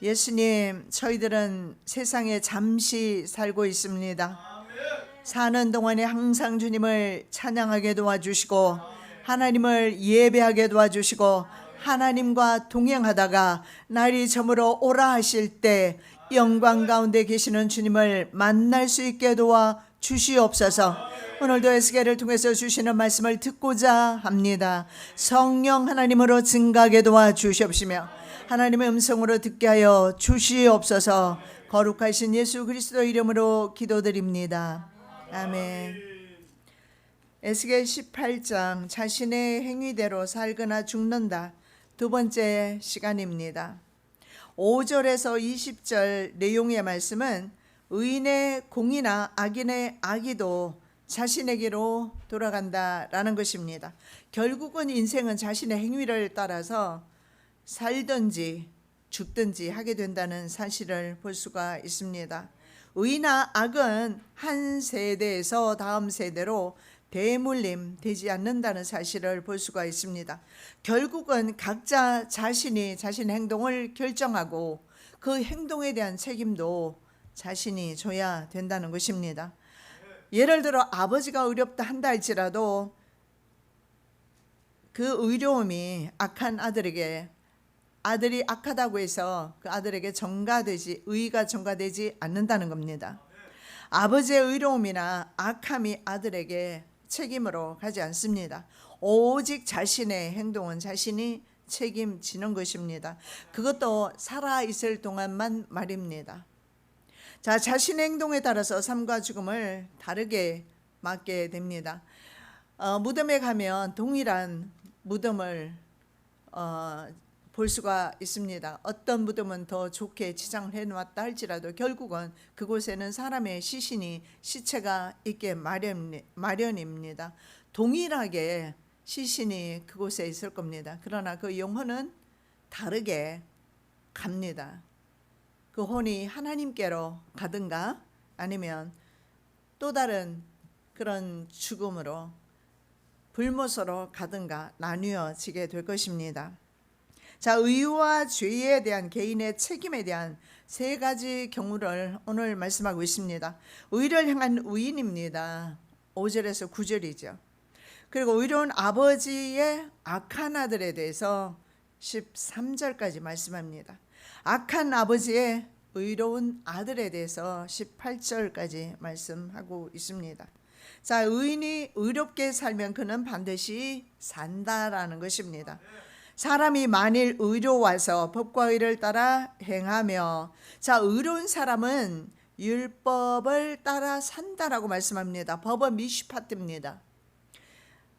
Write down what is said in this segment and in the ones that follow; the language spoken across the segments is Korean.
예수님, 저희들은 세상에 잠시 살고 있습니다. 사는 동안에 항상 주님을 찬양하게 도와주시고 하나님을 예배하게 도와주시고 하나님과 동행하다가 날이 저물어 오라 하실 때 영광 가운데 계시는 주님을 만날 수 있게 도와주시옵소서. 오늘도 에스겔을 통해서 주시는 말씀을 듣고자 합니다. 성령 하나님으로 증가하게 도와주시옵시며 하나님의 음성으로 듣게 하여 주시옵소서. 거룩하신 예수 그리스도 이름으로 기도드립니다. 아멘. 에스겔 18장 자신의 행위대로 살거나 죽는다. 두 번째 시간입니다. 5절에서 20절 내용의 말씀은 의인의 공이나 악인의 악의도 자신에게로 돌아간다라는 것입니다. 결국은 인생은 자신의 행위를 따라서 살든지 죽든지 하게 된다는 사실을 볼 수가 있습니다. 의나 악은 한 세대에서 다음 세대로 대물림 되지 않는다는 사실을 볼 수가 있습니다. 결국은 각자 자신이 자신의 행동을 결정하고 그 행동에 대한 책임도 자신이 져야 된다는 것입니다. 예를 들어 아버지가 의롭다 한다 할지라도 그 의로움이 악한 아들에게, 아들이 악하다고 해서 그 아들에게 의가 전가되지 않는다는 겁니다. 아버지의 의로움이나 악함이 아들에게 책임으로 가지 않습니다. 오직 자신의 행동은 자신이 책임지는 것입니다. 그것도 살아있을 동안만 말입니다. 자, 자신의 행동에 따라서 삶과 죽음을 다르게 맞게 됩니다. 무덤에 가면 동일한 무덤을 볼 수가 있습니다. 어떤 무덤은 더 좋게 치장을 해놓았다 할지라도 결국은 그곳에는 사람의 시체가 있게 마련입니다. 동일하게 시신이 그곳에 있을 겁니다. 그러나 그 영혼은 다르게 갑니다. 그 혼이 하나님께로 가든가 아니면 또 다른 그런 죽음으로 불못으로 가든가 나뉘어지게 될 것입니다. 자, 의와 죄에 대한 개인의 책임에 대한 세 가지 경우를 오늘 말씀하고 있습니다. 의를 향한 의인입니다. 5절에서 9절이죠. 그리고 의로운 아버지의 악한 아들에 대해서 13절까지 말씀합니다. 악한 아버지의 의로운 아들에 대해서 18절까지 말씀하고 있습니다. 자, 의인이 의롭게 살면 그는 반드시 산다라는 것입니다. 사람이 만일 의로워서 법과 의를 따라 행하며, 자, 의로운 사람은 율법을 따라 산다라고 말씀합니다. 법은 미슈파트입니다.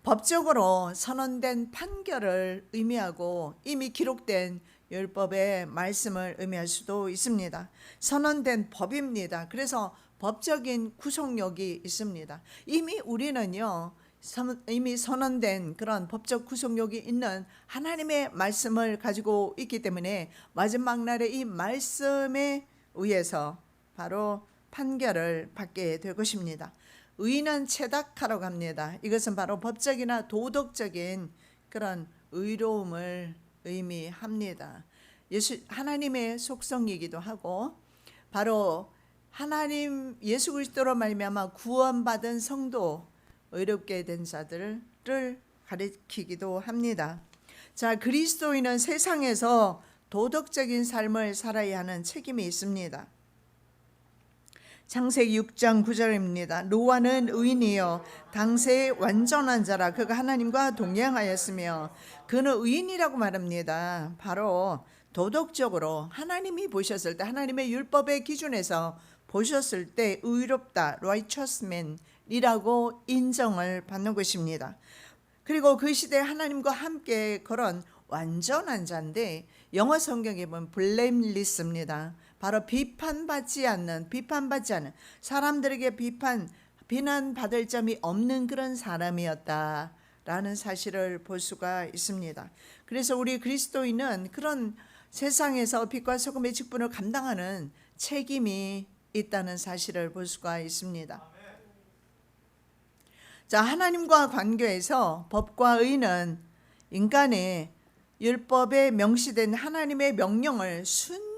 법적으로 선언된 판결을 의미하고 이미 기록된 율법의 말씀을 의미할 수도 있습니다. 선언된 법입니다. 그래서 법적인 구속력이 있습니다. 이미 우리는요, 이미 선언된 그런 법적 구속력이 있는 하나님의 말씀을 가지고 있기 때문에 마지막 날에 이 말씀에 의해서 바로 판결을 받게 될 것입니다. 의인은 체닥하러 갑니다. 이것은 바로 법적이나 도덕적인 그런 의로움을 의미합니다. 하나님의 속성이기도 하고 바로 하나님 예수 그리스도로 말미암아 구원받은 성도, 의롭게 된 자들을 가리키기도 합니다. 자, 그리스도인은 세상에서 도덕적인 삶을 살아야 하는 책임이 있습니다. 창세기 6장 9절입니다. 노아는 의인이요 당세의 완전한 자라. 그가 하나님과 동행하였으며, 그는 의인이라고 말합니다. 바로 도덕적으로 하나님이 보셨을 때, 하나님의 율법의 기준에서 보셨을 때 의롭다, righteous man이라고 인정을 받는 것입니다. 그리고 그 시대에 하나님과 함께 걸은 완전한 자인데 영어 성경에 보면 blameless입니다. 바로 비판받지 않는 사람들에게 비난받을 점이 없는 그런 사람이었다라는 사실을 볼 수가 있습니다. 그래서 우리 그리스도인은 그런 세상에서 빛과 소금의 직분을 감당하는 책임이 있다는 사실을 볼 수가 있습니다. 자, 하나님과 관계에서 법과 의는 인간의 율법에 명시된 하나님의 명령을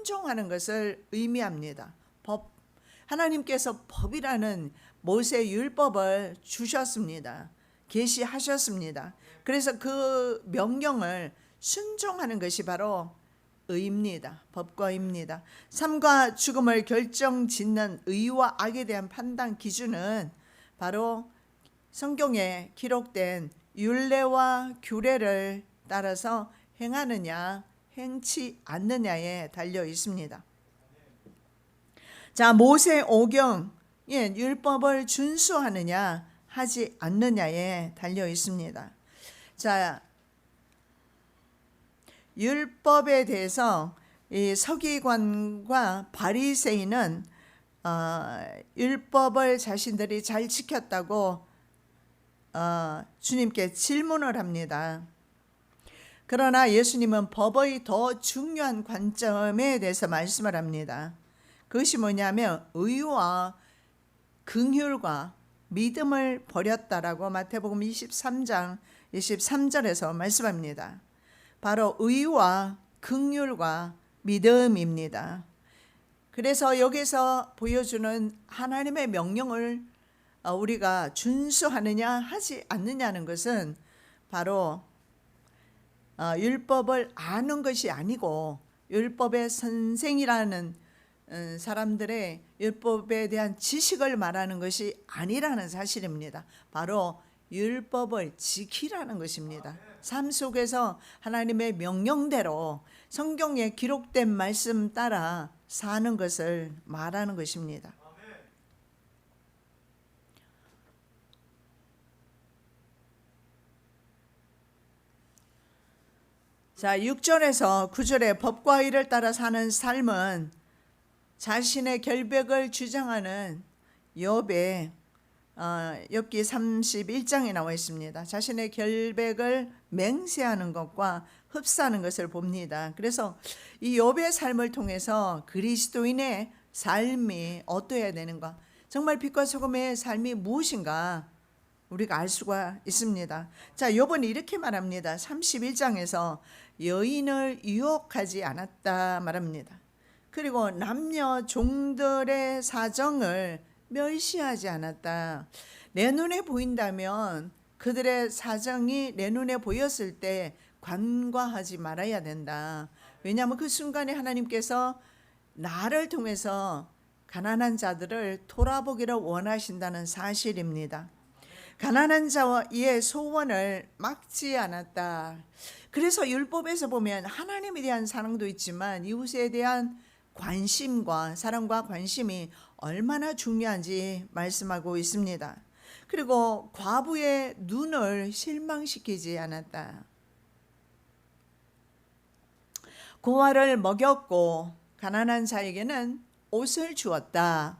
순종하는 것을 의미합니다. 법, 하나님께서 법이라는 모세 율법을 주셨습니다. 계시하셨습니다. 그래서 그 명령을 순종하는 것이 바로 의입니다. 법과 의입니다. 삶과 죽음을 결정짓는 의와 악에 대한 판단 기준은 바로 성경에 기록된 율례와 규례를 따라서 행하느냐 행치 않느냐에 달려 있습니다. 자, 모세 오경 율법을 준수하느냐 하지 않느냐에 달려 있습니다. 자, 율법에 대해서 이 서기관과 바리새인은 율법을 자신들이 잘 지켰다고 주님께 질문을 합니다. 그러나 예수님은 법의 더 중요한 관점에 대해서 말씀을 합니다. 그것이 뭐냐면 의와 긍휼과 믿음을 버렸다라고 마태복음 23장 23절에서 말씀합니다. 바로 의와 긍휼과 믿음입니다. 그래서 여기서 보여주는 하나님의 명령을 우리가 준수하느냐 하지 않느냐는 것은 바로 율법을 아는 것이 아니고 율법의 선생이라는 사람들의 율법에 대한 지식을 말하는 것이 아니라는 사실입니다. 바로 율법을 지키라는 것입니다. 삶 속에서 하나님의 명령대로 성경에 기록된 말씀 따라 사는 것을 말하는 것입니다. 자, 6절에서 9절에 법과 의를 따라 사는 삶은 자신의 결백을 주장하는 욥기 31장에 나와 있습니다. 자신의 결백을 맹세하는 것과 흡사하는 것을 봅니다. 그래서 이 욥의 삶을 통해서 그리스도인의 삶이 어떠해야 되는가, 정말 빛과 소금의 삶이 무엇인가 우리가 알 수가 있습니다. 자, 욥은 이렇게 말합니다. 31장에서 여인을 유혹하지 않았다 말합니다. 그리고 남녀 종들의 사정을 멸시하지 않았다. 내 눈에 보인다면 그들의 사정이 내 눈에 보였을 때 관과하지 말아야 된다. 왜냐하면 그 순간에 하나님께서 나를 통해서 가난한 자들을 돌아보기를 원하신다는 사실입니다. 가난한 자와 이의 소원을 막지 않았다. 그래서 율법에서 보면 하나님에 대한 사랑도 있지만 이웃에 대한 관심과 사랑과 관심이 얼마나 중요한지 말씀하고 있습니다. 그리고 과부의 눈을 실망시키지 않았다. 고아를 먹였고 가난한 자에게는 옷을 주었다.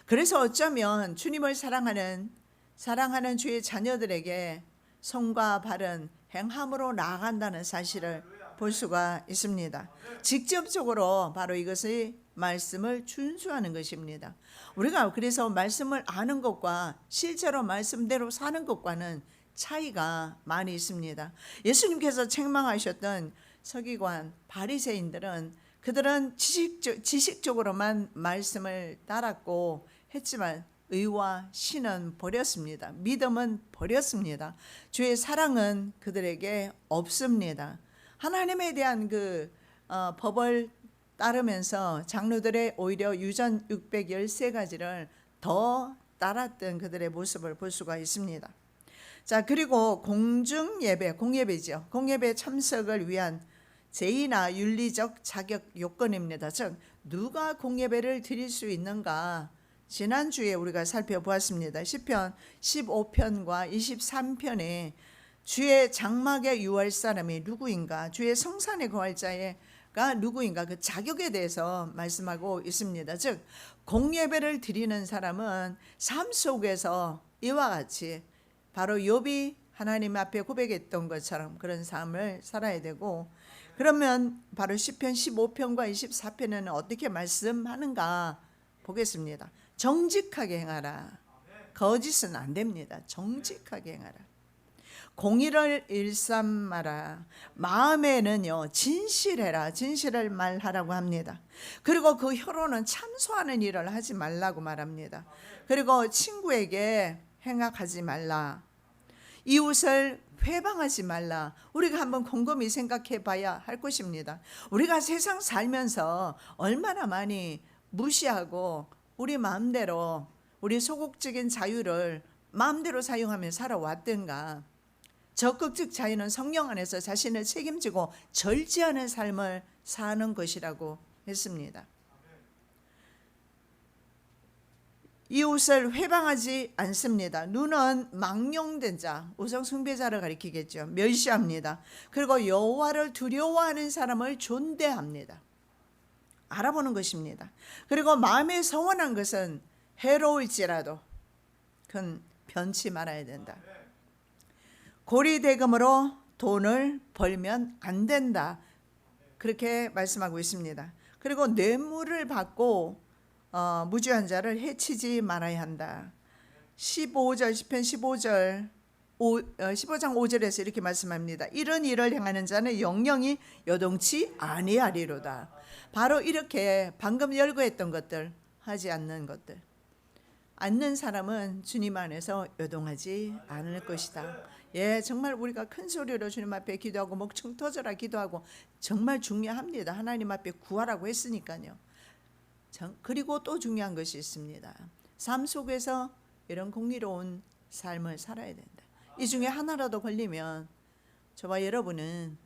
그래서 어쩌면 주님을 사랑하는 주의 자녀들에게 성과 바른 행함으로 나아간다는 사실을 볼 수가 있습니다. 직접적으로 바로 이것의 말씀을 준수하는 것입니다. 우리가 그래서 말씀을 아는 것과 실제로 말씀대로 사는 것과는 차이가 많이 있습니다. 예수님께서 책망하셨던 서기관 바리새인들은 그들은 지식적으로만 말씀을 따랐고 했지만 의와 신은 버렸습니다. 믿음은 버렸습니다. 주의 사랑은 그들에게 없습니다. 하나님에 대한 법을 따르면서 장로들의 오히려 유전 613가지를 더 따랐던 그들의 모습을 볼 수가 있습니다. 자, 그리고 공예배죠. 공예배 참석을 위한 제의나 윤리적 자격 요건입니다. 즉 누가 공예배를 드릴 수 있는가? 지난주에 우리가 살펴보았습니다. 시편 15편과 23편에 주의 장막에 유할 사람이 누구인가, 주의 성산에 거할 자가 누구인가, 그 자격에 대해서 말씀하고 있습니다. 즉 공예배를 드리는 사람은 삶 속에서 이와 같이 바로 욥이 하나님 앞에 고백했던 것처럼 그런 삶을 살아야 되고, 그러면 바로 시편 15편과 24편에는 어떻게 말씀하는가 보겠습니다. 정직하게 행하라. 거짓은 안 됩니다. 정직하게 행하라. 공의를 일삼아라. 마음에는요 진실해라. 진실을 말하라고 합니다. 그리고 그 혀로는 참소하는 일을 하지 말라고 말합니다. 그리고 친구에게 행악하지 말라. 이웃을 회방하지 말라. 우리가 한번 곰곰이 생각해 봐야 할 것입니다. 우리가 세상 살면서 얼마나 많이 무시하고 우리 마음대로 우리 소극적인 자유를 마음대로 사용하며 살아왔던가. 적극적 자유는 성령 안에서 자신을 책임지고 절제하는 삶을 사는 것이라고 했습니다. 이웃을 회방하지 않습니다. 눈은 망령된 자, 우상 숭배자를 가리키겠죠. 멸시합니다. 그리고 여호와를 두려워하는 사람을 존대합니다. 알아보는 것입니다. 그리고 마음에 서원한 것은 해로울지라도 그건 변치 말아야 된다. 고리대금으로 돈을 벌면 안 된다. 그렇게 말씀하고 있습니다. 그리고 뇌물을 받고 무죄한 자를 해치지 말아야 한다. 15절 시편 15장 5절에서 이렇게 말씀합니다. 이런 일을 행하는 자는 영영이 요동치 아니하리로다. 바로 이렇게 방금 열거했던 것들, 하지 않는 것들. 않는 사람은 주님 안에서 요동하지 않을 것이다. 예, 정말 우리가 큰 소리로 주님 앞에 기도하고 목청 터져라 기도하고 정말 중요합니다. 하나님 앞에 구하라고 했으니까요. 그리고 또 중요한 것이 있습니다. 삶 속에서 이런 공의로운 삶을 살아야 된다. 이 중에 하나라도 걸리면 저와 여러분은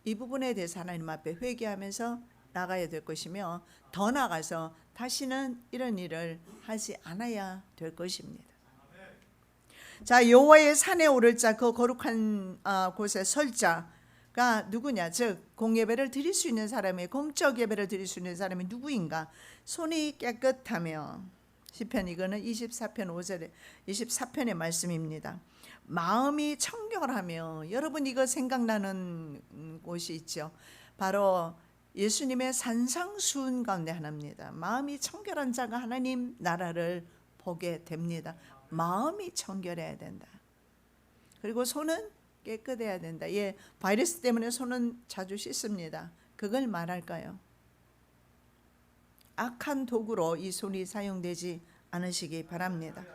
이 부분에 대해서 하나님 앞에 회개하면서 나가야 될 것이며 더 나아가서 다시는 이런 일을 하지 않아야 될 것입니다. 자, 여호와의 산에 오를 자, 그 거룩한 곳에 설 자가 누구냐? 즉 공예배를 드릴 수 있는 사람이, 공적 예배를 드릴 수 있는 사람이 누구인가? 손이 깨끗하며, 시편 이거는 24편 5절에 24편의 말씀입니다. 마음이 청결하며, 여러분 이거 생각나는 곳이 있죠. 바로 예수님의 산상수훈 가운데 하나입니다. 마음이 청결한 자가 하나님 나라를 보게 됩니다. 마음이 청결해야 된다. 그리고 손은 깨끗해야 된다. 예, 바이러스 때문에 손은 자주 씻습니다. 그걸 말할까요? 악한 도구로 이 손이 사용되지 않으시기 바랍니다.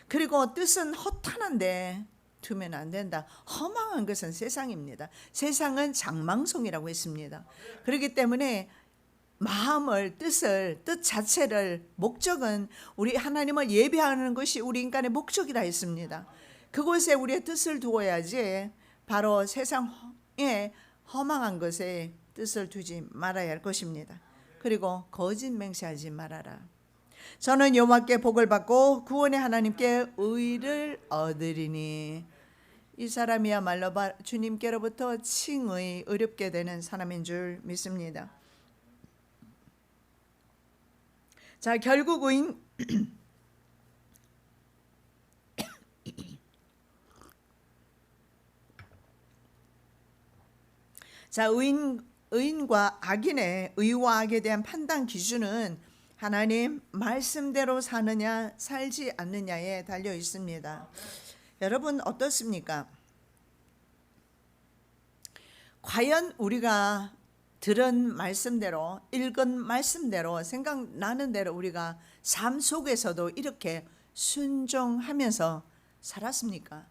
그리고 뜻은 허탄한데 두면 안 된다. 허망한 것은 세상입니다. 세상은 장망성이라고 했습니다. 그렇기 때문에 마음을, 뜻을, 뜻 자체를, 목적은 우리 하나님을 예배하는 것이 우리 인간의 목적이라 했습니다. 그곳에 우리의 뜻을 두어야지 바로 세상에 허망한 것에 뜻을 두지 말아야 할 것입니다. 그리고 거짓 맹세하지 말아라. 저는 여호와께 복을 받고 구원의 하나님께 의를 얻으리니. 이 사람이야말로 주님께로부터 칭의, 의롭게 되는 사람인 줄 믿습니다. 자, 결국 의인 자, 의인과 악인의 의와 악에 대한 판단 기준은 하나님 말씀대로 사느냐 살지 않느냐에 달려 있습니다. 여러분 어떻습니까? 과연 우리가 들은 말씀대로, 읽은 말씀대로, 생각나는 대로 우리가 삶 속에서도 이렇게 순종하면서 살았습니까?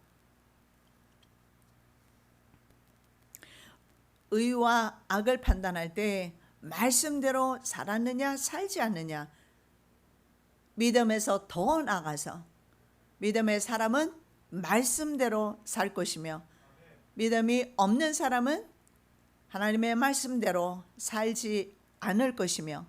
의와 악을 판단할 때 말씀대로 살았느냐 살지 않느냐, 믿음에서 더 나아가서 믿음의 사람은 말씀대로 살 것이며 믿음이 없는 사람은 하나님의 말씀대로 살지 않을 것이며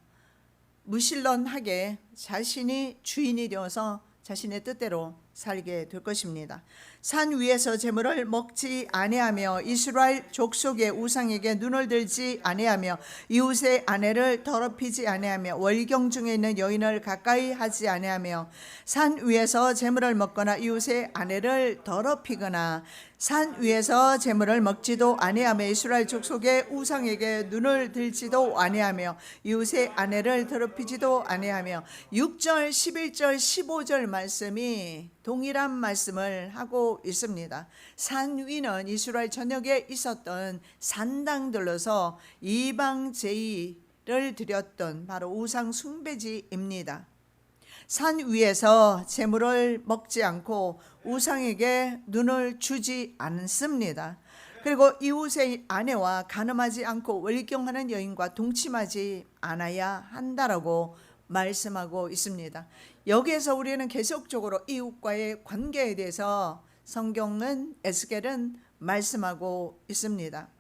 무신론하게 자신이 주인이 되어서 자신의 뜻대로 살게 될 것입니다. 산 위에서 재물을 먹지 아니하며 이스라엘 족속의 우상에게 눈을 들지 아니하며 이웃의 아내를 더럽히지 아니하며 월경 중에 있는 여인을 가까이 하지 아니하며 산 위에서 재물을 먹거나 이웃의 아내를 더럽히거나 산 위에서 재물을 먹지도 아니하며 이스라엘 족속의 우상에게 눈을 들지도 아니하며 이웃의 아내를 더럽히지도 아니하며 6절, 11절, 15절 말씀이 동일한 말씀을 하고 있습니다. 산 위는 이스라엘 전역에 있었던 산당들로서 이방 제의를 드렸던 바로 우상 숭배지입니다. 산 위에서 재물을 먹지 않고 우상에게 눈을 주지 않습니다. 그리고 이웃의 아내와 간음하지 않고 월경하는 여인과 동침하지 않아야 한다라고 말씀하고 있습니다. 여기에서 우리는 계속적으로 이웃과의 관계에 대해서 성경은 에스겔은 말씀하고 있습니다.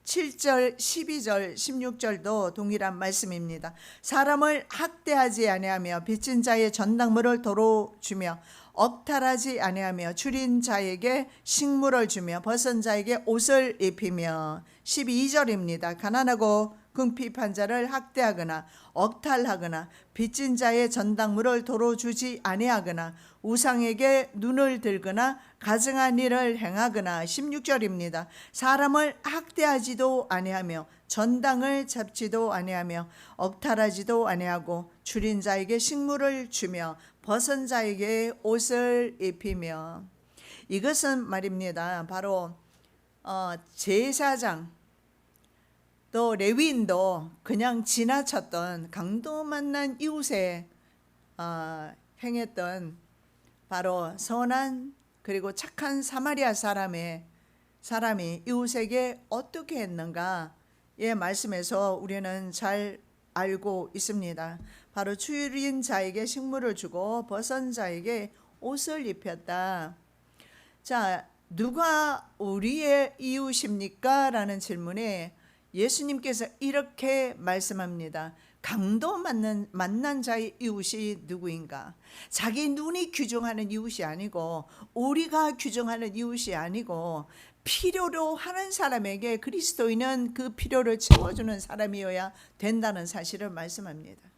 7절, 12절, 16절도 동일한 말씀입니다. 사람을 학대하지 아니하며 빚진 자의 전당물을 도로 주며 억탈하지 아니하며 줄인 자에게 식물을 주며 벗은 자에게 옷을 입히며 12절입니다. 가난하고 궁핍한 자를 학대하거나 억탈하거나 빚진 자의 전당물을 도로 주지 아니하거나 우상에게 눈을 들거나 가증한 일을 행하거나 16절입니다. 사람을 학대하지도 아니하며 전당을 잡지도 아니하며 억탈하지도 아니하고 줄인 자에게 식물을 주며 벗은 자에게 옷을 입히며 이것은 말입니다. 바로 제사장 또 레위인도 그냥 지나쳤던 강도 만난 이웃에 행했던 바로 선한 그리고 착한 사마리아 사람이 이웃에게 어떻게 했는가의 말씀에서 우리는 잘 알고 있습니다. 바로 줄인 자에게 식물을 주고 벗은 자에게 옷을 입혔다. 자, 누가 우리의 이웃입니까? 라는 질문에 예수님께서 이렇게 말씀합니다. 강도 만난 자의 이웃이 누구인가? 자기 눈이 규정하는 이웃이 아니고 우리가 규정하는 이웃이 아니고 필요로 하는 사람에게 그리스도인은 그 필요를 채워주는 사람이어야 된다는 사실을 말씀합니다.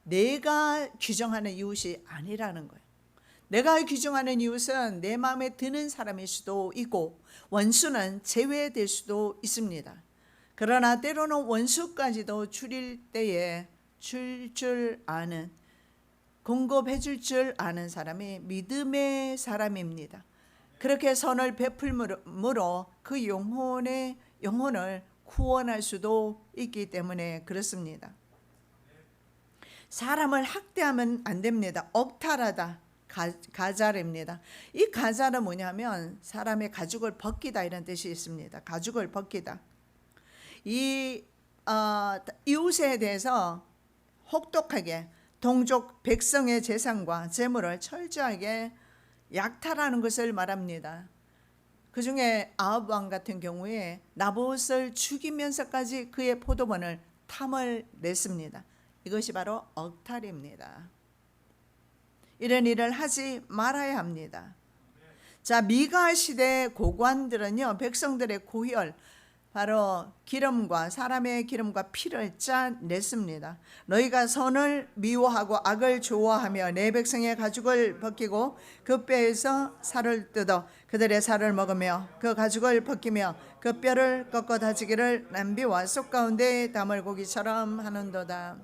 내가 규정하는 이웃이 아니라는 거예요. 내가 규정하는 이웃은 내 마음에 드는 사람일 수도 있고 원수는 제외될 수도 있습니다. 그러나 때로는 원수까지도 줄일 때에 줄 아는, 공급해 줄 아는 사람이 믿음의 사람입니다. 그렇게 선을 베풀므로 그 영혼을 구원할 수도 있기 때문에 그렇습니다. 사람을 학대하면 안 됩니다. 억탈하다. 가잘입니다. 이 가잘은 뭐냐면 사람의 가죽을 벗기다 이런 뜻이 있습니다. 가죽을 벗기다. 이 이웃에 대해서 혹독하게 동족 백성의 재산과 재물을 철저하게 약탈하는 것을 말합니다. 그 중에 아합 왕 같은 경우에 나봇을 죽이면서까지 그의 포도원을 탐을 냈습니다. 이것이 바로 억탈입니다. 이런 일을 하지 말아야 합니다. 자, 미가 시대 고관들은요, 백성들의 고혈, 바로 기름과 사람의 기름과 피를 짜냈습니다. 너희가 선을 미워하고 악을 좋아하며 내 백성의 가죽을 벗기고 그 뼈에서 살을 뜯어 그들의 살을 먹으며 그 가죽을 벗기며 그 뼈를 꺾어 다지기를 냄비와 속 가운데 담을 고기처럼 하는도다.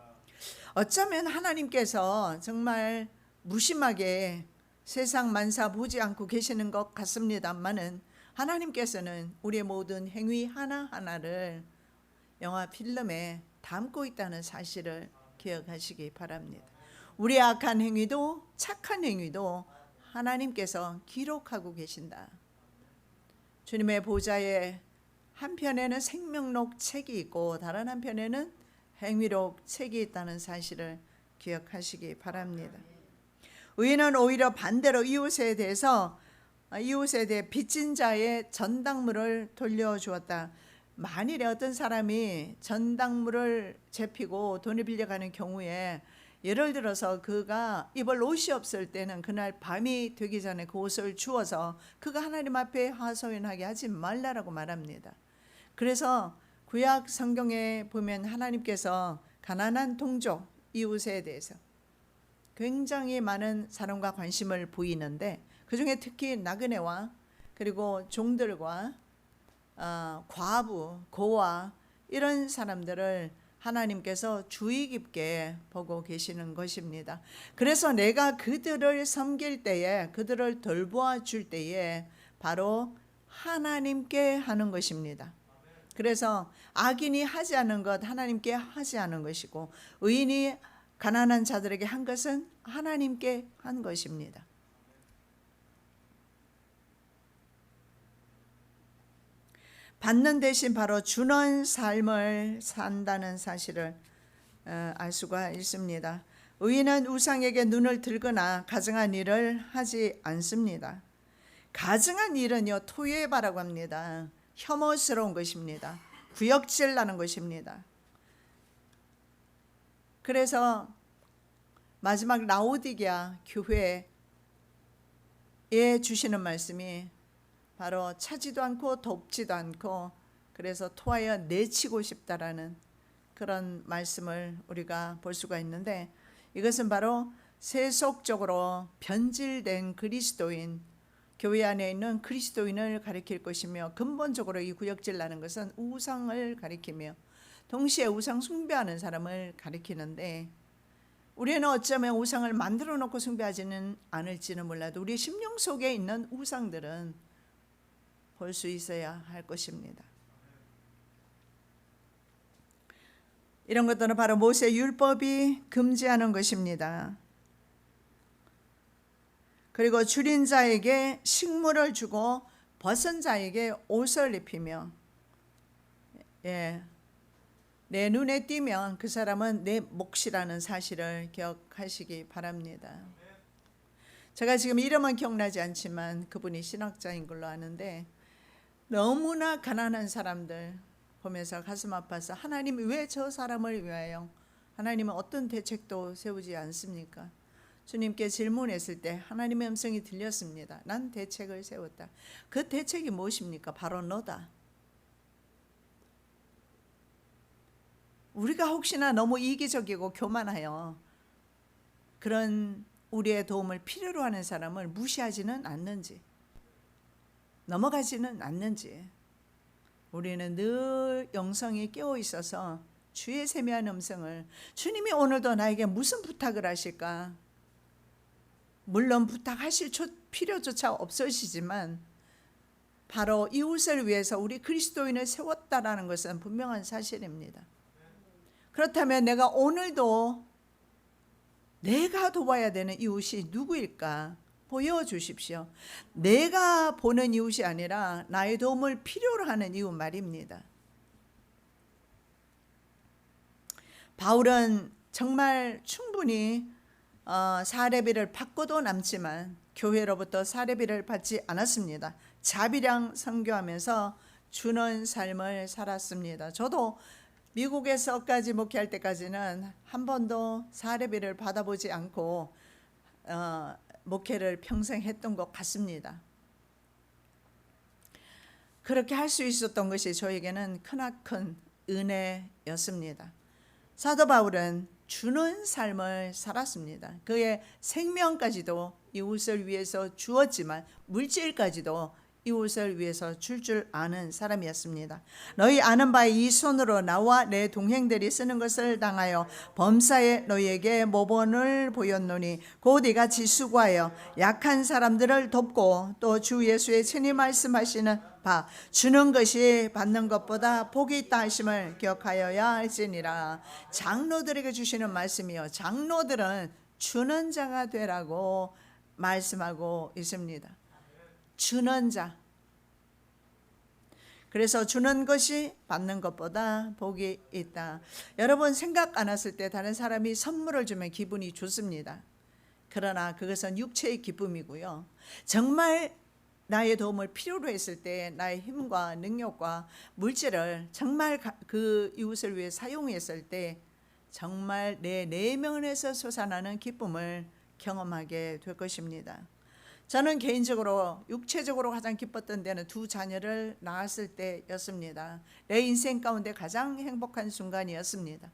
어쩌면 하나님께서 정말 무심하게 세상 만사 보지 않고 계시는 것 같습니다만은 하나님께서는 우리의 모든 행위 하나하나를 영화 필름에 담고 있다는 사실을 기억하시기 바랍니다. 우리의 악한 행위도 착한 행위도 하나님께서 기록하고 계신다. 주님의 보좌에 한편에는 생명록 책이 있고 다른 한편에는 행위록 책이 있다는 사실을 기억하시기 바랍니다. 의인은 오히려 반대로 이웃에 대해 빚진 자의 전당물을 돌려주었다. 만일에 어떤 사람이 전당물을 잡히고 돈을 빌려가는 경우에 예를 들어서 그가 입을 옷이 없을 때는 그날 밤이 되기 전에 그 옷을 주어서 그가 하나님 앞에 하소연하게 하지 말라라고 말합니다. 그래서 구약 성경에 보면 하나님께서 가난한 동족 이웃에 대해서 굉장히 많은 사랑과 관심을 보이는데 그 중에 특히 나그네와 그리고 종들과 과부, 고아 이런 사람들을 하나님께서 주의 깊게 보고 계시는 것입니다. 그래서 내가 그들을 섬길 때에, 그들을 돌보아 줄 때에 바로 하나님께 하는 것입니다. 그래서 악인이 하지 않은 것 하나님께 하지 않은 것이고, 의인이 가난한 자들에게 한 것은 하나님께 한 것입니다. 받는 대신 바로 주는 삶을 산다는 사실을 알 수가 있습니다. 의인은 우상에게 눈을 들거나 가증한 일을 하지 않습니다. 가증한 일은요, 토예바라고 합니다. 혐오스러운 것입니다. 구역질 나는 것입니다. 그래서 마지막 라오디게아 교회에 주시는 말씀이 바로 차지도 않고 덥지도 않고, 그래서 토하여 내치고 싶다라는 그런 말씀을 우리가 볼 수가 있는데, 이것은 바로 세속적으로 변질된 그리스도인, 교회 안에 있는 그리스도인을 가리킬 것이며, 근본적으로 이 구역질 나는 것은 우상을 가리키며 동시에 우상 숭배하는 사람을 가리키는데, 우리는 어쩌면 우상을 만들어 놓고 숭배하지는 않을지는 몰라도 우리 심령 속에 있는 우상들은 볼 수 있어야 할 것입니다. 이런 것들은 바로 모세 율법이 금지하는 것입니다. 그리고 줄인 자에게 식물을 주고 벗은 자에게 옷을 입히며, 내 눈에 띄면 그 사람은 내 몫이라는 사실을 기억하시기 바랍니다. 제가 지금 이름은 기억나지 않지만 그분이 신학자인 걸로 아는데, 너무나 가난한 사람들 보면서 가슴 아파서, 하나님이 왜 저 사람을 위하여 하나님은 어떤 대책도 세우지 않습니까? 주님께 질문했을 때 하나님의 음성이 들렸습니다. 난 대책을 세웠다. 그 대책이 무엇입니까? 바로 너다. 우리가 혹시나 너무 이기적이고 교만하여 그런 우리의 도움을 필요로 하는 사람을 무시하지는 않는지, 넘어가지는 않는지, 우리는 늘 영성이 깨어 있어서 주의 세미한 음성을, 주님이 오늘도 나에게 무슨 부탁을 하실까? 물론 부탁하실 필요조차 없으시지만 바로 이웃을 위해서 우리 그리스도인을 세웠다라는 것은 분명한 사실입니다. 그렇다면 내가 오늘도 내가 도와야 되는 이웃이 누구일까? 보여주십시오. 내가 보는 이웃이 아니라 나의 도움을 필요로 하는 이웃 말입니다. 바울은 정말 충분히 사례비를 받고도 남지만 교회로부터 사례비를 받지 않았습니다. 자비량 선교하면서 주는 삶을 살았습니다. 저도 미국에서까지 목회할 때까지는 한 번도 사례비를 받아보지 않고 목회를 평생 했던 것 같습니다. 그렇게 할 수 있었던 것이 저에게는 크나큰 은혜였습니다. 사도 바울은 주는 삶을 살았습니다. 그의 생명까지도 이웃을 위해서 주었지만 물질까지도 이웃을 위해서 줄 아는 사람이었습니다. 너희 아는 바에 이 손으로 나와 내 동행들이 쓰는 것을 당하여 범사에 너희에게 모본을 보였노니 곧 이같이 수고하여 약한 사람들을 돕고 또 주 예수의 친히 말씀하시는 바 주는 것이 받는 것보다 복이 있다 하심을 기억하여야 할지니라. 장로들에게 주시는 말씀이요, 장로들은 주는 자가 되라고 말씀하고 있습니다. 주는 자. 그래서 주는 것이 받는 것보다 복이 있다. 여러분, 생각 안 했을 때 다른 사람이 선물을 주면 기분이 좋습니다. 그러나 그것은 육체의 기쁨이고요, 정말 나의 도움을 필요로 했을 때 나의 힘과 능력과 물질을 정말 그 이웃을 위해 사용했을 때 정말 내 내면에서 솟아나는 기쁨을 경험하게 될 것입니다. 저는 개인적으로 육체적으로 가장 기뻤던 때는 두 자녀를 낳았을 때였습니다. 내 인생 가운데 가장 행복한 순간이었습니다.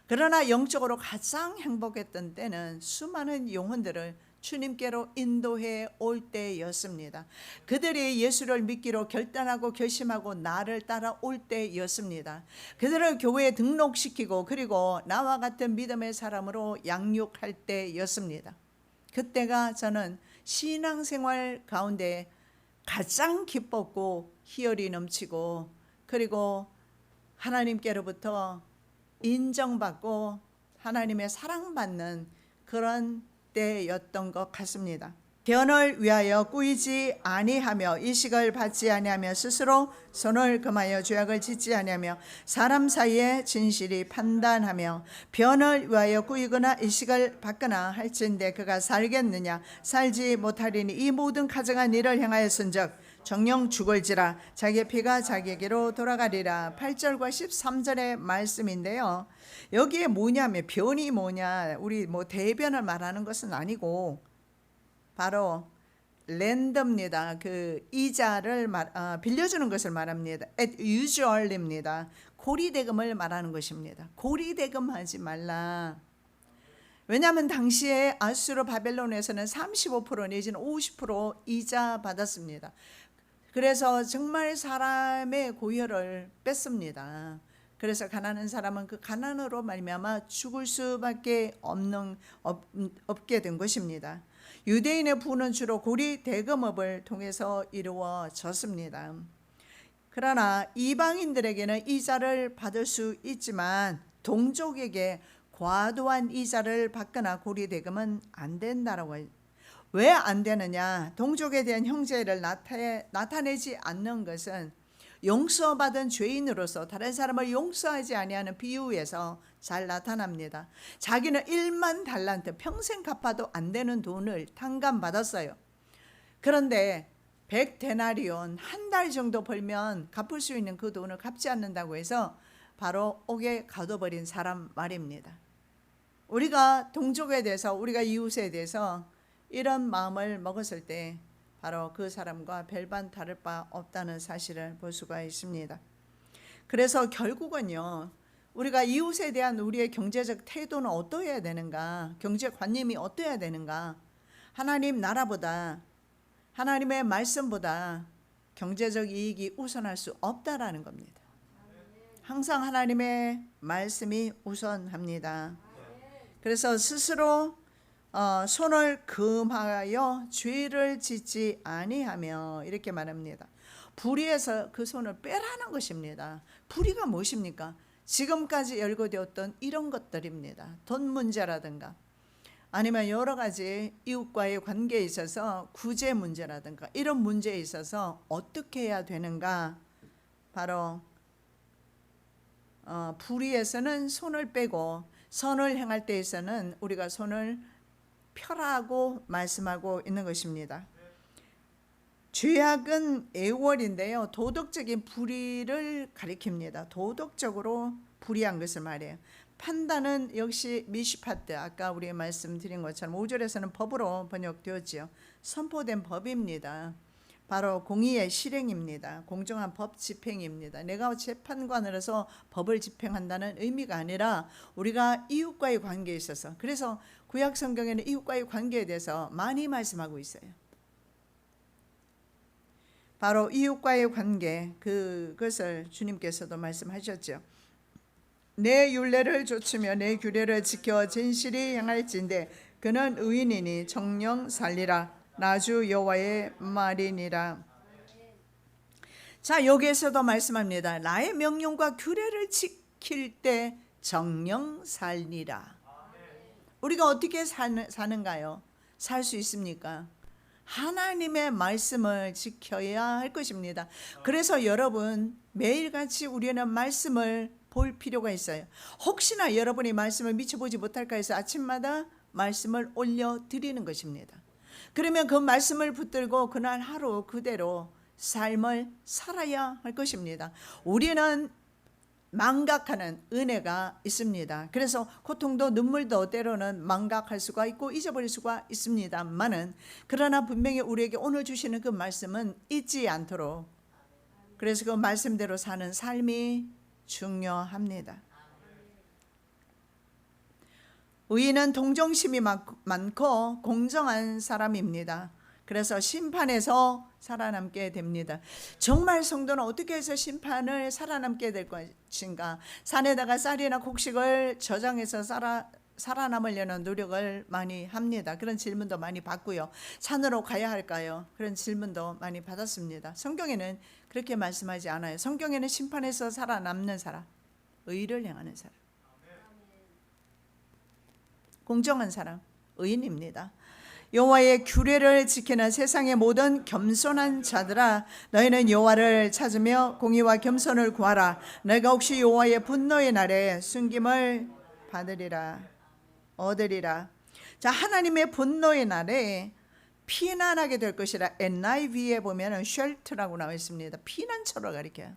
그러나 영적으로 가장 행복했던 때는 수많은 영혼들을 주님께로 인도해 올 때였습니다. 그들이 예수를 믿기로 결단하고 결심하고 나를 따라올 때였습니다. 그들을 교회에 등록시키고 그리고 나와 같은 믿음의 사람으로 양육할 때였습니다. 그때가 저는 신앙생활 가운데 가장 기뻤고 희열이 넘치고 그리고 하나님께로부터 인정받고 하나님의 사랑받는 그런 때였던 것 같습니다. 변을 위하여 꾸이지 아니하며 이식을 받지 아니하며 스스로 손을 금하여 죄악을 짓지 아니하며 사람 사이에 진실이 판단하며 변을 위하여 꾸이거나 이식을 받거나 할진대 그가 살겠느냐 살지 못하리니 이 모든 가증한 일을 행하였은즉 정녕 죽을지라 자기의 피가 자기에게로 돌아가리라. 8절과 13절의 말씀인데요. 여기에 뭐냐면 변이 뭐냐, 우리 뭐 대변을 말하는 것은 아니고 바로 랜덤입니다. 그 이자를 빌려주는 것을 말합니다. at usual입니다. 고리대금을 말하는 것입니다. 고리대금하지 말라. 왜냐하면 당시에 아수르 바벨론에서는 35% 내지는 50% 이자 받았습니다. 그래서 정말 사람의 고혈을 뺐습니다. 그래서 가난한 사람은 그 가난으로 말미암아 죽을 수밖에 없게 된 것입니다. 유대인의 부는 주로 고리 대금업을 통해서 이루어졌습니다. 그러나 이방인들에게는 이자를 받을 수 있지만 동족에게 과도한 이자를 받거나 고리 대금은 안 된다라고 해요. 왜 안 되느냐? 동족에 대한 형제를 나타내지 않는 것은 용서받은 죄인으로서 다른 사람을 용서하지 아니하는 비유에서 잘 나타납니다. 자기는 1만 달란트 평생 갚아도 안 되는 돈을 탕감받았어요. 그런데 100데나리온 한 달 정도 벌면 갚을 수 있는 그 돈을 갚지 않는다고 해서 바로 옥에 가둬버린 사람 말입니다. 우리가 동족에 대해서 우리가 이웃에 대해서 이런 마음을 먹었을 때 바로 그 사람과 별반 다를 바 없다는 사실을 볼 수가 있습니다. 그래서 결국은요, 우리가 이웃에 대한 우리의 경제적 태도는 어떠해야 되는가, 경제관념이 어떠해야 되는가, 하나님 나라보다 하나님의 말씀보다 경제적 이익이 우선할 수 없다라는 겁니다. 항상 하나님의 말씀이 우선합니다. 그래서 스스로 손을 금하여 죄를 짓지 아니하며 이렇게 말합니다. 불의에서 그 손을 빼라는 것입니다. 불의가 무엇입니까? 지금까지 열거되었던 이런 것들입니다. 돈 문제라든가 아니면 여러 가지 이웃과의 관계에 있어서 구제 문제라든가 이런 문제에 있어서 어떻게 해야 되는가, 바로 불의에서는 손을 빼고 선을 행할 때에서는 우리가 손을 펴라고 말씀하고 있는 것입니다. 죄악은 애월인데요, 도덕적인 불의를 가리킵니다. 도덕적으로 불의한 것을 말해요. 판단은 역시 미시파트, 아까 우리 말씀드린 것처럼 5절에서는 법으로 번역되었지요. 선포된 법입니다. 바로 공의의 실행입니다. 공정한 법 집행입니다. 내가 재판관으로서 법을 집행한다는 의미가 아니라 우리가 이웃과의 관계에 있어서, 그래서 구약 성경에는 이웃과의 관계에 대해서 많이 말씀하고 있어요. 바로 이웃과의 관계, 그것을 주님께서도 말씀하셨죠. 내 율례를 좇으며 내 규례를 지켜 진실이 행할진대 그는 의인이니 정령 살리라. 나주 여호와의 말이니라. 자, 여기에서도 말씀합니다. 나의 명령과 규례를 지킬 때 정령 살리라. 우리가 어떻게 사는가요? 살 수 있습니까? 하나님의 말씀을 지켜야 할 것입니다. 그래서 여러분, 매일같이 우리는 말씀을 볼 필요가 있어요. 혹시나 여러분이 말씀을 미쳐보지 못할까 해서 아침마다 말씀을 올려드리는 것입니다. 그러면 그 말씀을 붙들고 그날 하루 그대로 삶을 살아야 할 것입니다. 우리는 망각하는 은혜가 있습니다. 그래서 고통도 눈물도 때로는 망각할 수가 있고 잊어버릴 수가 있습니다만은, 그러나 분명히 우리에게 오늘 주시는 그 말씀은 잊지 않도록, 그래서 그 말씀대로 사는 삶이 중요합니다. 의인은 동정심이 많고 공정한 사람입니다. 그래서 심판에서 살아남게 됩니다. 정말 성도는 어떻게 해서 심판을 살아남게 될 것인가? 산에다가 쌀이나 곡식을 저장해서 살아남으려는 노력을 많이 합니다. 그런 질문도 많이 받고요. 산으로 가야 할까요? 그런 질문도 많이 받았습니다. 성경에는 그렇게 말씀하지 않아요. 성경에는 심판에서 살아남는 사람, 의를 행하는 사람, 공정한 사람, 의인입니다. 여호와의 규례를 지키는 세상의 모든 겸손한 자들아, 너희는 여호와를 찾으며 공의와 겸손을 구하라. 내가 혹시 여호와의 분노의 날에 숨김을 얻으리라. 자, 하나님의 분노의 날에 피난하게 될 것이라. NIV에 보면은 shelter라고 나와 있습니다. 피난처를 가리켜요.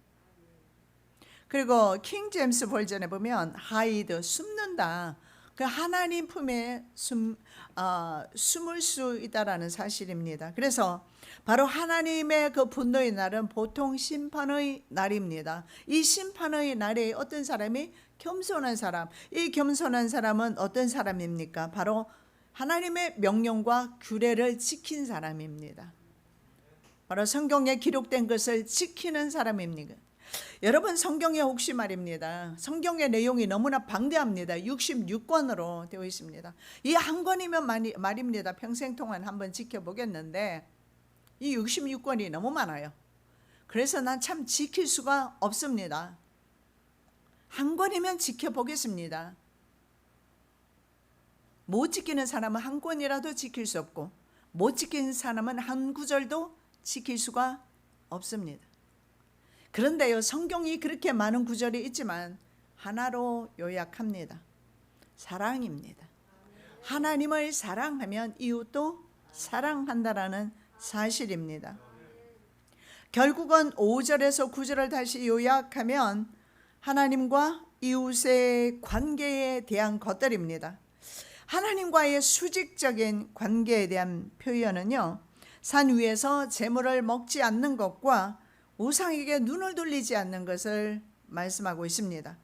그리고 킹 제임스 버전에 보면 hide, 숨는다. 그 하나님 품에 숨을 수 있다라는 사실입니다. 그래서 바로 하나님의 그 분노의 날은 보통 심판의 날입니다. 이 심판의 날에 어떤 사람이 겸손한 사람, 이 겸손한 사람은 어떤 사람입니까? 바로 하나님의 명령과 규례를 지킨 사람입니다. 바로 성경에 기록된 것을 지키는 사람입니다. 여러분, 성경에 혹시 말입니다, 성경의 내용이 너무나 방대합니다. 66권으로 되어 있습니다. 이 한 권이면 말입니다, 평생 동안 한번 지켜보겠는데 이 66권이 너무 많아요. 그래서 난 참 지킬 수가 없습니다. 한 권이면 지켜보겠습니다. 못 지키는 사람은 한 권이라도 지킬 수 없고, 못 지키는 사람은 한 구절도 지킬 수가 없습니다. 그런데요, 성경이 그렇게 많은 구절이 있지만 하나로 요약합니다. 사랑입니다. 하나님을 사랑하면 이웃도 사랑한다라는 사실입니다. 결국은 5절에서 9절을 다시 요약하면 하나님과 이웃의 관계에 대한 것들입니다. 하나님과의 수직적인 관계에 대한 표현은요, 산 위에서 재물을 먹지 않는 것과 우상에게 눈을 돌리지 않는 것을 말씀하고 있습니다.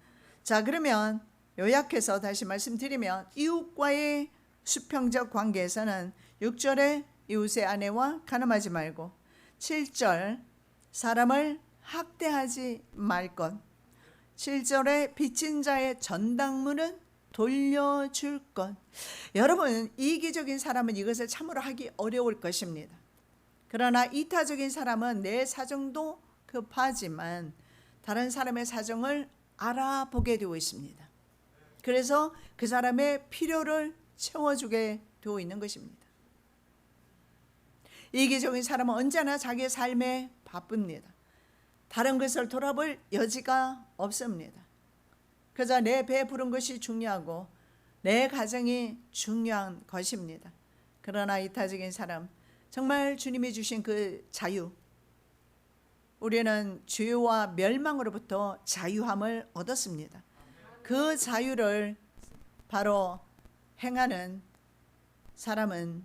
자, 그러면 요약해서 다시 말씀드리면 이웃과의 수평적 관계에서는 6절에 이웃의 아내와 간음하지 말고, 7절 사람을 학대하지 말 것, 7절에 빚진 자의 전당물은 돌려줄 것. 여러분, 이기적인 사람은 이것을 참으로 하기 어려울 것입니다. 그러나 이타적인 사람은 내 사정도 급하지만 다른 사람의 사정을 알아보게 되어 있습니다. 그래서 그 사람의 필요를 채워주게 되어 있는 것입니다. 이기적인 사람은 언제나 자기의 삶에 바쁩니다. 다른 것을 돌아볼 여지가 없습니다. 그저 내 배 부른 것이 중요하고 내 가정이 중요한 것입니다. 그러나 이타적인 사람, 정말 주님이 주신 그 자유, 우리는 죄와 멸망으로부터 자유함을 얻었습니다. 그 자유를 바로 행하는 사람은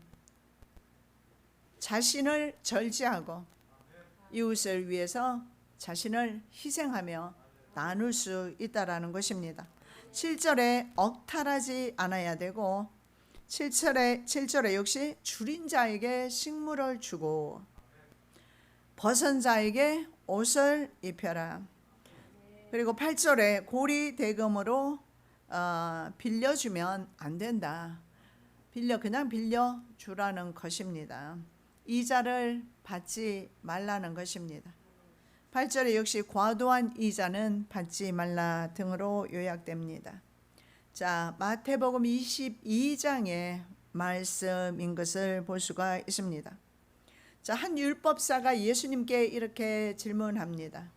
자신을 절제하고 이웃을 위해서 자신을 희생하며 나눌 수 있다라는 것입니다. 7절에 억탈하지 않아야 되고, 7절에 역시 줄인 자에게 식물을 주고 벗은 자에게 옷을 입혀라. 그리고 8절에 고리 대금으로 빌려주면 안 된다. 그냥 빌려주라는 것입니다. 이자를 받지 말라는 것입니다. 8절에 역시 과도한 이자는 받지 말라 등으로 요약됩니다. 자, 마태복음 22장의 말씀인 것을 볼 수가 있습니다. 자, 한 율법사가 예수님께 이렇게 질문합니다.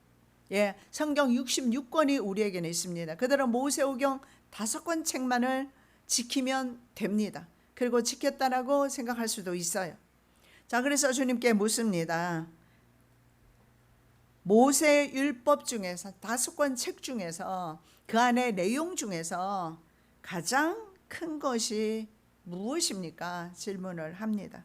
성경 66권이 우리에게는 있습니다. 그들은 모세오경 5권 책만을 지키면 됩니다. 그리고 지켰다라고 생각할 수도 있어요. 자, 그래서 주님께 묻습니다. 모세 율법 중에서 5권 책 중에서 그 안에 내용 중에서 가장 큰 것이 무엇입니까? 질문을 합니다.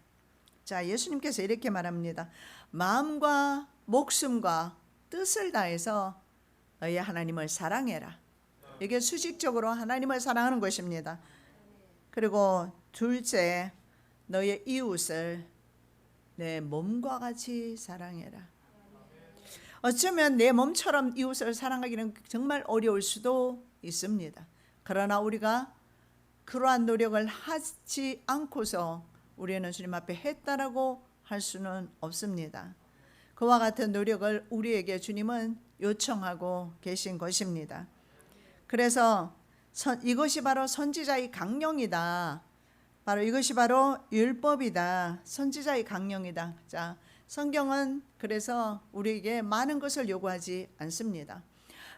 자, 예수님께서 이렇게 말합니다. 마음과 목숨과 뜻을 다해서 너희 하나님을 사랑해라. 이게 수직적으로 하나님을 사랑하는 것입니다. 그리고 둘째, 너의 이웃을 내 몸과 같이 사랑해라. 어쩌면 내 몸처럼 이웃을 사랑하기는 정말 어려울 수도 있습니다. 그러나 우리가 그러한 노력을 하지 않고서 우리는 주님 앞에 했다라고 할 수는 없습니다. 그와 같은 노력을 우리에게 주님은 요청하고 계신 것입니다. 그래서 이것이 바로 선지자의 강령이다. 바로 이것이 바로 율법이다. 선지자의 강령이다. 자, 성경은 그래서 우리에게 많은 것을 요구하지 않습니다.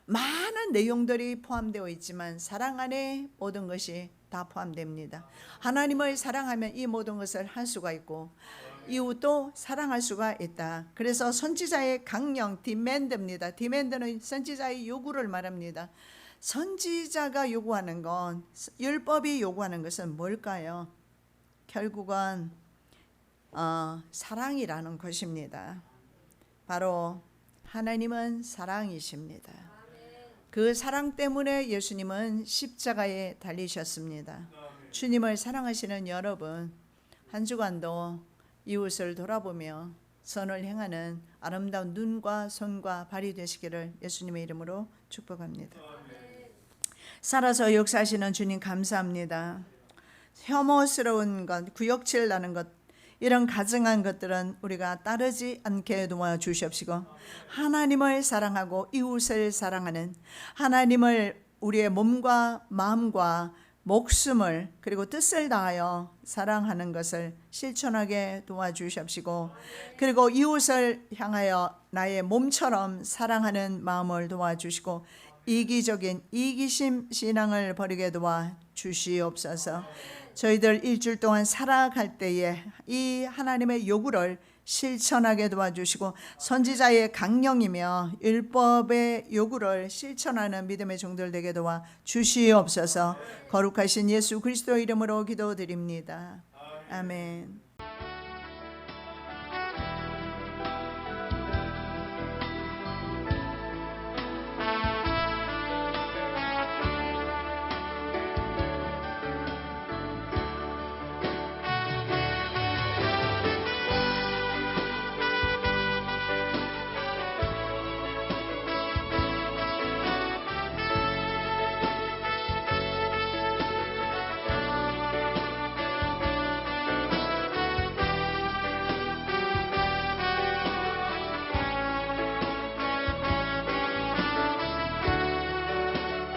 많은 내용들이 포함되어 있지만 사랑 안에 모든 것이 다 포함됩니다. 하나님을 사랑하면 이 모든 것을 할 수가 있고 이웃도 사랑할 수가 있다. 그래서 선지자의 강령, 디맨드입니다. 디맨드는 선지자의 요구를 말합니다. 선지자가 요구하는 건, 율법이 요구하는 것은 뭘까요? 결국은 사랑이라는 것입니다. 바로 하나님은 사랑이십니다. 그 사랑 때문에 예수님은 십자가에 달리셨습니다. 주님을 사랑하시는 여러분, 한 주간도 이웃을 돌아보며 선을 행하는 아름다운 눈과 손과 발이 되시기를 예수님의 이름으로 축복합니다. 살아서 역사하시는 주님 감사합니다. 혐오스러운 것, 구역질 나는 것, 이런 가증한 것들은 우리가 따르지 않게 도와주시옵시고 하나님을 사랑하고 이웃을 사랑하는, 하나님을 우리의 몸과 마음과 목숨을 그리고 뜻을 다하여 사랑하는 것을 실천하게 도와주시옵시고 그리고 이웃을 향하여 나의 몸처럼 사랑하는 마음을 도와주시고 이기적인 이기심 신앙을 버리게 도와주시옵소서. 저희들 일주일 동안 살아갈 때에 이 하나님의 요구를 실천하게 도와주시고 선지자의 강령이며 율법의 요구를 실천하는 믿음의 종들 되게 도와주시옵소서. 거룩하신 예수 그리스도 이름으로 기도드립니다. 아멘.